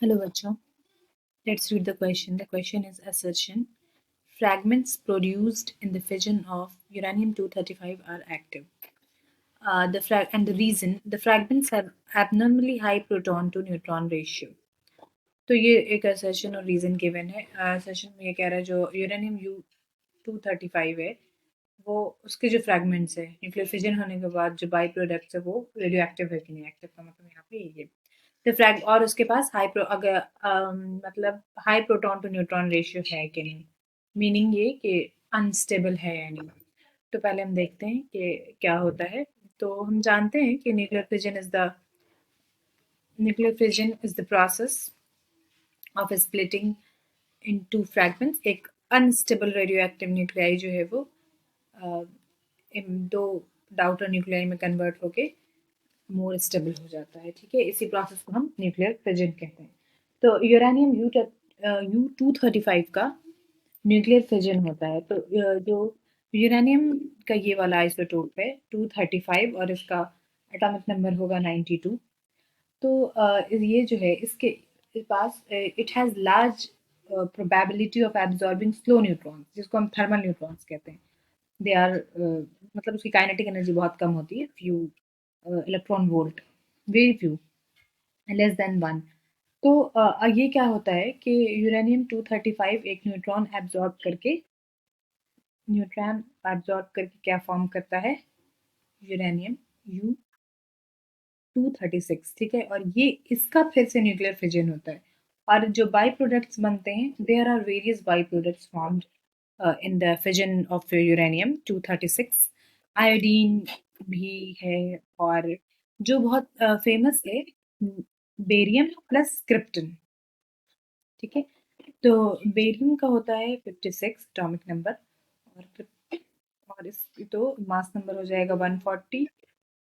Hello, bachcho. Let's read the question. The question is assertion. Fragments produced in the fission of uranium-235 are active. And the reason the fragments have abnormally high proton to neutron ratio. तो ये एक assertion और reason given है. Assertion में ये कह रहा है जो यूरेनियम U-235 है वो उसके जो फ्रैगमेंट्स है न्यूक्लियर फिजन होने के बाद जो बाई प्रोडक्ट्स है वो रेडियो एक्टिव है कि नहीं एक्टिव का मतलब यहाँ पे ये तो फ्रैग और उसके पास अगर मतलब high proton to neutron ratio है कि नहीं मीनिंग ये कि अनस्टेबल है या नहीं तो पहले हम देखते हैं कि क्या होता है तो हम जानते हैं कि nuclear fission is the process of splitting into fragments एक अनस्टेबल रेडियो एक्टिव न्यूक्लियाई जो है वो इन दो डाउटर न्यूक्लियाई में कन्वर्ट होके मोर स्टेबल हो जाता है ठीक है इसी प्रोसेस को हम न्यूक्लियर फिजन कहते हैं तो यूरेनियम U-235 का न्यूक्लियर फिजन होता है तो जो यूरेनियम का ये वाला आइसोटोप है 235 और इसका एटॉमिक नंबर होगा 92 तो ये जो है इसके पास it has large probability of absorbing slow neutrons जिसको हम थर्मल न्यूट्रॉन्स कहते हैं दे आर मतलब उसकी काइनेटिक एनर्जी बहुत कम होती है few electron volt very few less than one तो ये क्या होता है कि यूरेनियम 235 एक न्यूट्रॉन एब्जॉर्ब करके क्या फॉर्म करता है यूरेनियम यू 236 ठीक है और ये इसका फिर से न्यूक्लियर फिजन होता है और जो बाई प्रोडक्ट्स बनते हैं there are various by products formed in the fission of uranium 236 iodine भी है और जो बहुत फेमस है बेरियम प्लस क्रिप्टन ठीक है तो बेरियम का होता है 56 एटॉमिक नंबर और और इस तो मास नंबर हो जाएगा 140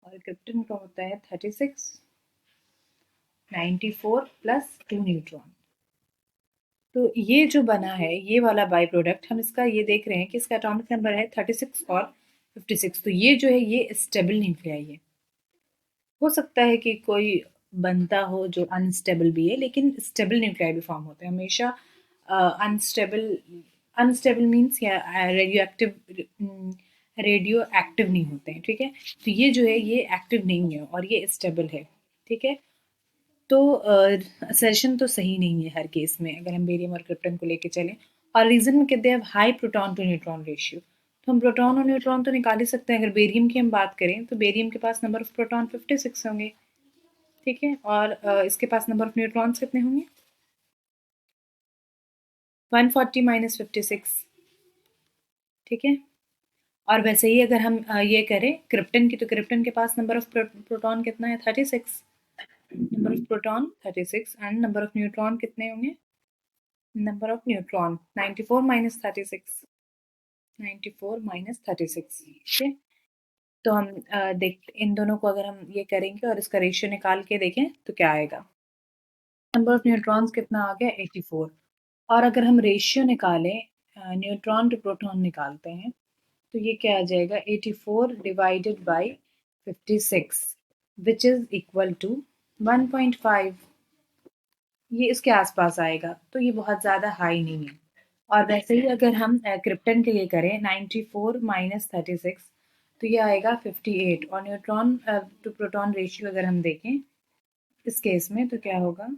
और क्रिप्टन का होता है 36 94 प्लस 2 न्यूट्रॉन तो ये जो बना है ये वाला बाई प्रोडक्ट हम इसका ये देख रहे हैं कि इसका एटॉमिक नंबर है 36 और 56 तो ये जो है ये स्टेबल न्यूक्लियाई है हो सकता है कि कोई बनता हो जो अनस्टेबल भी है लेकिन स्टेबल न्यूक्लियाई भी फॉर्म होते हैं हमेशा अनस्टेबल अनस्टेबल मीन्स या रेडियो एक्टिव नहीं होते हैं ठीक है तो ये जो है ये एक्टिव नहीं है और ये स्टेबल है ठीक है तो असर्शन तो सही नहीं है हर केस में अगर हम बेरियम और क्रिप्टन को लेके चलें और रीजन में कहते हैं high proton to neutron ratio तो हम प्रोटॉन और न्यूट्रॉन तो निकाल ही सकते हैं अगर बेरियम की हम बात करें तो बेरियम के पास नंबर ऑफ प्रोटॉन 56 होंगे ठीक है और इसके पास नंबर ऑफ न्यूट्रॉन्स कितने होंगे 140 माइनस 56 ठीक है और वैसे ही अगर हम ये करें क्रिप्टन की तो क्रिप्टन के पास नंबर ऑफ प्रोटॉन कितना है 36 number of proton 36 and number of neutron कितने होंगे number of neutron 94 minus 36 94 minus 36 ठीक है तो हम देख इन दोनों को अगर हम ये करेंगे और इसका रेशियो निकाल के देखें तो क्या आएगा नंबर ऑफ न्यूट्रॉन्स कितना आ गया 84 और अगर हम रेशियो निकालें न्यूट्रॉन टू प्रोटॉन निकालते हैं तो ये क्या आ जाएगा 84 divided by 56 which is equal to 1.5 ये इसके आसपास आएगा तो ये बहुत ज़्यादा हाई नहीं है और वैसे ही अगर हम क्रिप्टन के लिए करें 94 माइनस 36 तो ये आएगा 58 और न्यूट्रॉन टू प्रोटॉन रेशियो अगर हम देखें इस केस में तो क्या होगा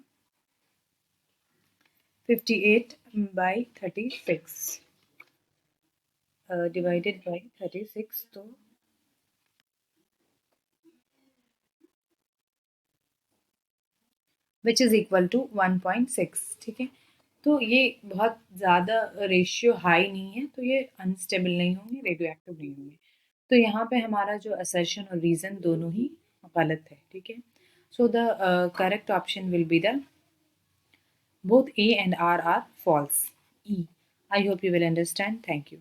58 बाई 36 डिवाइडेड बाई 36 तो विच इज़ इक्वल टू 1.6 ठीक है तो ये बहुत ज़्यादा रेशियो हाई नहीं है तो ये अनस्टेबल नहीं होंगे रेडियो एक्टिव नहीं होंगे तो यहाँ पे हमारा जो असर्शन और रीज़न दोनों ही गलत है ठीक है so the correct option will be the both A and R are false. E. I hope you will understand. Thank you.